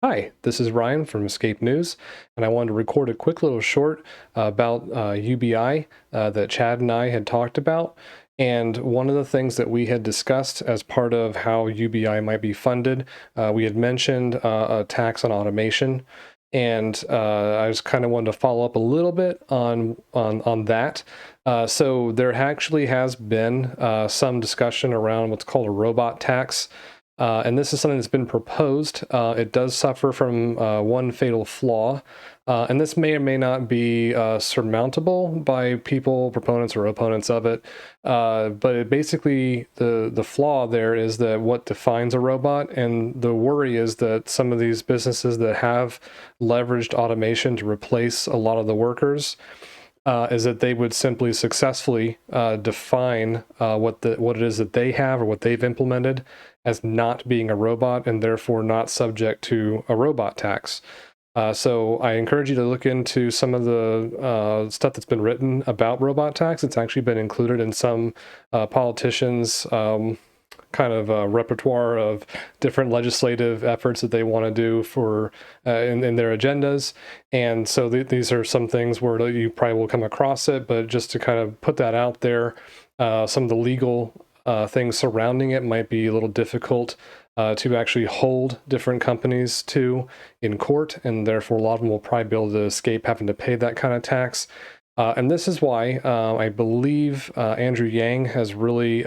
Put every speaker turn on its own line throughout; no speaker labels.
Hi, this is Ryan from Escape News, and I wanted to record a quick little short about UBI that Chad and I had talked about. And one of the things that we had discussed as part of how UBI might be funded, we had mentioned a tax on automation. And I just kind of wanted to follow up a little bit on that. So there actually has been some discussion around what's called a robot tax. And this is something that's been proposed. It does suffer from one fatal flaw, and this may or may not be surmountable by people, proponents or opponents of it. But basically, the flaw there is that what defines a robot, and the worry is that some of these businesses that have leveraged automation to replace a lot of the workers, is that they would simply successfully define what it is that they have or what they've implemented as not being a robot and therefore not subject to a robot tax. So I encourage you to look into some of the stuff that's been written about robot tax. It's actually been included in some politicians' kind of a repertoire of different legislative efforts that they want to do for in their agendas. And so these are some things where you probably will come across it, but just to kind of put that out there, some of the legal things surrounding it might be a little difficult to actually hold different companies to in court, and therefore a lot of them will probably be able to escape having to pay that kind of tax. And this is why I believe Andrew Yang has really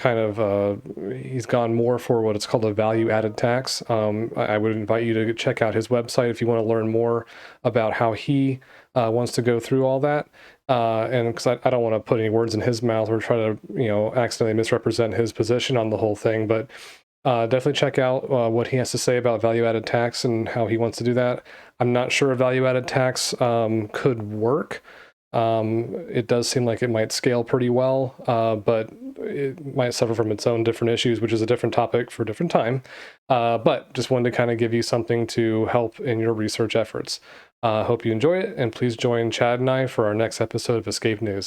he's gone more for what it's called a value-added tax. I would invite you to check out his website if you want to learn more about how he wants to go through all that. And because I don't want to put any words in his mouth or try to, accidentally misrepresent his position on the whole thing, but definitely check out what he has to say about value-added tax and how he wants to do that. I'm not sure a value-added tax could work. It does seem like it might scale pretty well, but it might suffer from its own different issues, which is a different topic for a different time. But just wanted to kind of give you something to help in your research efforts. Hope you enjoy it, and please join Chad and I for our next episode of Escape News.